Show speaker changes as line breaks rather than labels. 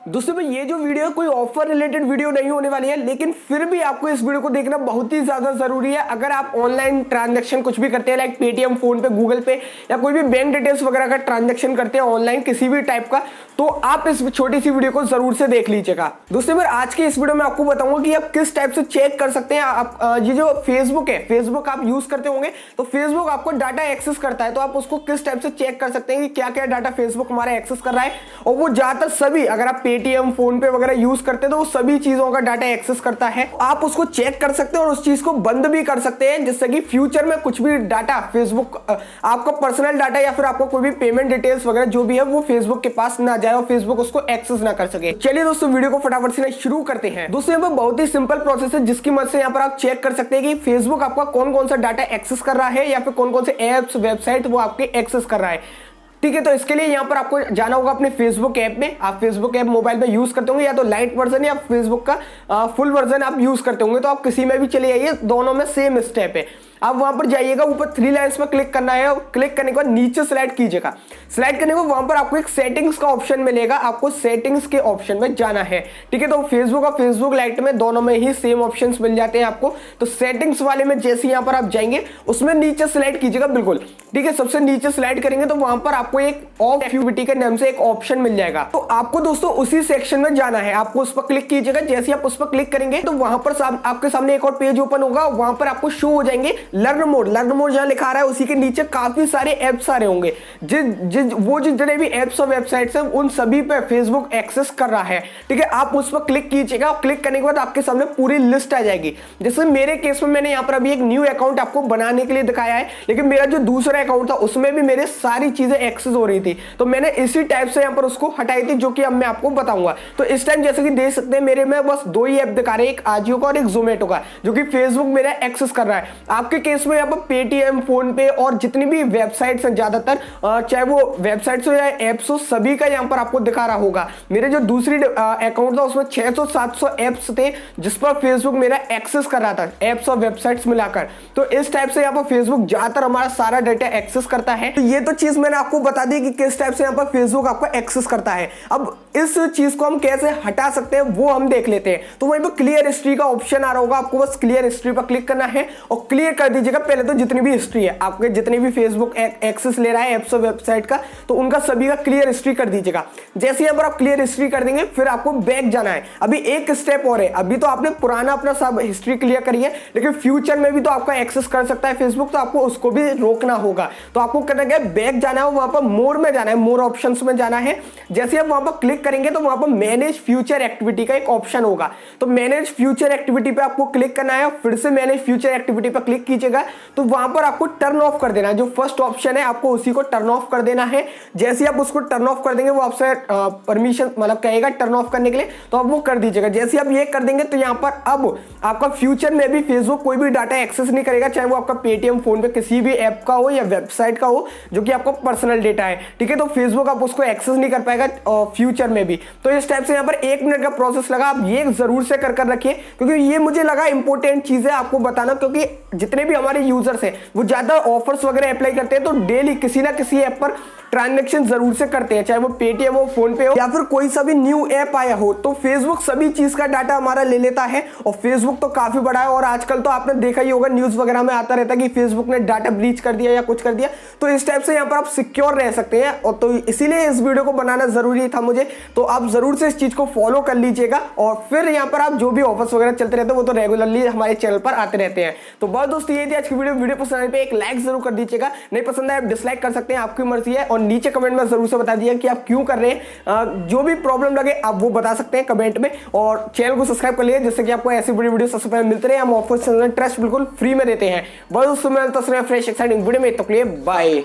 दोस्तों भाई ये जो वीडियो कोई ऑफर रिलेटेड वीडियो नहीं होने वाली है, लेकिन फिर भी आपको इस वीडियो को देखना बहुत ही ज्यादा जरूरी है। अगर आप ऑनलाइन ट्रांजैक्शन कुछ भी करते हैं, लाइक पेटीएम, फोन पे, गूगल पे या कोई भी बैंक डिटेल्स वगैरह का ट्रांजैक्शन करते हैं ऑनलाइन किसी भी टाइप का, तो आप इस छोटी सी वीडियो को जरूर से देख लीजिएगा। दोस्तों फिर आज के इस वीडियो में आपको बताऊंगा कि आप किस टाइप से चेक कर सकते हैं। आप ये जो फेसबुक है, फेसबुक आप यूज करते होंगे तो फेसबुक आपको डाटा एक्सेस करता है, तो आप उसको किस टाइप से चेक कर सकते हैं कि क्या क्या डाटा फेसबुक हमारा एक्सेस कर रहा है। और वो ज्यादातर सभी, अगर आप पेटीएम, फोन पे वगैरह यूज करते हैं तो वो सभी चीजों का डाटा एक्सेस करता है। आप उसको चेक कर सकते हैं और उस चीज को बंद भी कर सकते हैं, जिससे कि फ्यूचर में कुछ भी डाटा फेसबुक, आपका पर्सनल डाटा या फिर आपको कोई भी पेमेंट डिटेल्स वगैरह जो भी है वो फेसबुक के पास ना जाए और फेसबुक उसको एक्सेस ना कर सके। चलिए दोस्तों वीडियो को फटाफट से शुरू करते हैं। दोस्तों यहाँ पर बहुत ही सिंपल प्रोसेस है जिसकी मदद से यहाँ पर आप चेक कर सकते हैं कि फेसबुक आपका कौन कौन सा डाटा एक्सेस कर रहा है या फिर कौन कौन से एप्स, वेबसाइट वो आपके एक्सेस कर रहा है। ठीक है, तो इसके लिए यहाँ पर आपको जाना होगा अपने फेसबुक ऐप में। आप फेसबुक ऐप मोबाइल पे यूज करते होंगे, या तो लाइट वर्जन या फेसबुक का फुल वर्जन आप यूज करते होंगे, तो आप किसी में भी चले जाइए, दोनों में सेम स्टेप है। आप वहां पर जाइएगा, ऊपर 3 लाइन्स पर क्लिक करना है और क्लिक करने के बाद नीचे स्लाइड कीजिएगा। स्लाइड करने को वहां पर आपको एक सेटिंग्स का ऑप्शन मिलेगा, आपको सेटिंग्स के ऑप्शन में जाना है। ठीक है, तो फेसबुक और फेसबुक लाइट में दोनों में ही सेम ऑप्शंस मिल जाते हैं आपको। तो सेटिंग्स वाले में जैसे यहाँ पर आप जाएंगे उसमें नीचे स्लाइड कीजिएगा बिल्कुल। ठीक है, सबसे नीचे स्लाइड करेंगे तो वहां पर आपको एक ऑफ एक्टिविटी के नाम से एक ऑप्शन मिल जाएगा। तो आपको दोस्तों उसी सेक्शन में जाना है, आपको उस पर क्लिक कीजिएगा। जैसे आप उस पर क्लिक करेंगे तो वहां पर आपके सामने एक और पेज ओपन होगा, वहां पर आपको शो हो जाएंगे लर्न मोड जहां लिखा रहा है उसी के नीचे काफी सारे एप्स आ रहे होंगे। वो जितने भी एप्स और वेबसाइट्स हैं उन सभी पे फेसबुक एक्सेस कर रहा है। ठीक है, आप उस पर क्लिक कीजिएगा और क्लिक करने के बाद आपके सामने पूरी लिस्ट आ जाएगी। जैसे मेरे केस में मैंने यहाँ पर अभी एक न्यू अकाउंट आपको बनाने के लिए दिखाया है, लेकिन मेरा जो दूसरा अकाउंट था उसमें भी मेरे सारी चीजें एक्सेस हो रही थी, तो मैंने इसी टाइप से यहाँ पर उसको हटाई थी, जो कि अब मैं आपको बताऊंगा। तो इस टाइम जैसे कि देख सकते हैं मेरे में बस 2 ही ऐप दिखा रहे हैं, एक आजियो का और एक जोमेटो का, जो कि फेसबुक मेरा एक्सेस कर रहा है। आपके केस में यहाँ पर पेटीएम, फोन पे और जितनी भी वेबसाइट्स हैं, ज्यादातर चाहे वो वेबसाइट्स हो या एप्स हो, सभी का यहाँ पर आपको दिखा रहा होगा। मेरे जो दूसरी अकाउंट था उसमें 600-700 एप्स थे जिस पर फेसबुक मेरा एक्सेस कर रहा था, एप्स और वेबसाइट्स मिलाकर। तो इस टाइप से यहाँ पर फेसबुक ज्यादातर हमारा सारा डाटा एक्सेस करता है। तो ये तो चीज मैंने आपको बता दी कि किस टाइप से यहाँ पर फेसबुक आपको एक्सेस करता है। अब इस चीज को हम कैसे हटा सकते हैं वो हम देख लेते हैं। तो वहीं पर क्लियर हिस्ट्री का ऑप्शन आ रहा होगा, आपको बस क्लियर हिस्ट्री पर क्लिक करना है और क्लियर कर दीजिएगा पहले तो जितनी भी हिस्ट्री है आपके, जितने भी फेसबुक एक्सेस ले रहा है एप्स और वेबसाइट का, तो उनका सभी का क्लियर हिस्ट्री कर दीजिएगा। जैसे यहाँ पर आप क्लियर हिस्ट्री कर देंगे फिर आपको बैक जाना है। अभी एक स्टेप और है, अभी तो आपने पुराना अपना सब हिस्ट्री क्लियर करी है, लेकिन फ्यूचर में भी तो आपका एक्सेस कर सकता है फेसबुक, तो आपको उसको भी रोकना होगा। तो आपको करना क्या है, बैक जाना है, वहां पर मोर में जाना है, मोर ऑप्शंस में जाना है। जैसे आप वहां पर क्लिक करेंगे तो वहां पर मैनेज फ्यूचर एक्टिविटी का एक ऑप्शन होगा, तो मैनेज फ्यूचर एक्टिविटी पे आपको क्लिक करना है, फिर से मैनेज फ्यूचर एक्टिविटी पर क्लिक कीजिएगा। तो वहां पर आपको टर्न ऑफ कर देना है, जो फर्स्ट ऑप्शन है आपको उसी को टर्न ऑफ कर देना है। जैसे आप उसको टर्न ऑफ कर देंगे वो आपसे परमिशन मतलब कहेगा टर्न ऑफ करने के लिए, तो आप वो कर दीजिएगा। जैसे आप ये कर देंगे तो यहाँ पर अब आपका फ्यूचर में भी फेसबुक कोई भी डाटा एक्सेस नहीं करेगा, चाहे वो आपका पेटीएम, फोन पे किसी भी ऐप का हो या वेबसाइट का हो जो कि आपका पर्सनल डेटा है। ठीक है, तो फेसबुक आप उसको एक्सेस नहीं कर पाएगा फ्यूचर में भी। तो इस टाइप से यहाँ पर 1 मिनट का प्रोसेस लगा, आप ये जरूर से कर रखिए, क्योंकि ये मुझे लगा इंपॉर्टेंट चीज है आपको बताना, क्योंकि जितने भी हमारे यूजर्स हैं वो ज्यादा ऑफर्स वगैरह अप्लाई करते हैं, तो डेली किसी ना किसी ऐप पर ट्रांजैक्शन जरूर से करते हैं, चाहे वो पेटीएम हो, फोन पे हो या फिर कोई सा भी न्यू ऐप आया हो, तो फेसबुक सभी चीज का डाटा हमारा ले लेता है। और फेसबुक तो काफी बड़ा है, और आजकल तो आपने देखा ही होगा न्यूज वगैरह में आता रहता है कि फेसबुक ने डाटा ब्रीच कर दिया या कुछ कर दिया। तो इस टाइप से यहाँ पर आप सिक्योर रह सकते हैं, और तो इसीलिए इस वीडियो को बनाना जरूरी था मुझे। तो आप जरूर से इस चीज को फॉलो कर लीजिएगा, और फिर यहाँ पर आप जो भी ऑफर्स वगैरह चलते रहते हैं वो तो रेगुलरली हमारे चैनल पर आते रहते हैं। तो बस दोस्तों ये थी आज की वीडियो पसंद आने पर एक लाइक जरूर कर दीजिएगा, नहीं पसंद आए आप डिसलाइक कर सकते हैं, आपकी मर्जी है। और नीचे कमेंट में जरूर से बता दिया कि आप क्यों कर रहे हैं, जो भी प्रॉब्लम लगे आप वो बता सकते हैं कमेंट में, और चैनल को सब्सक्राइब कर लीजिए जिससे कि आपको ऐसी वीडियो सबसे पहले मिलते रहे। हम ऑफर ट्रस्ट बिल्कुल फ्री में देते हैं। बस उसमें फ्रेश एक्साइटिंग वीडियो में, तो बाय।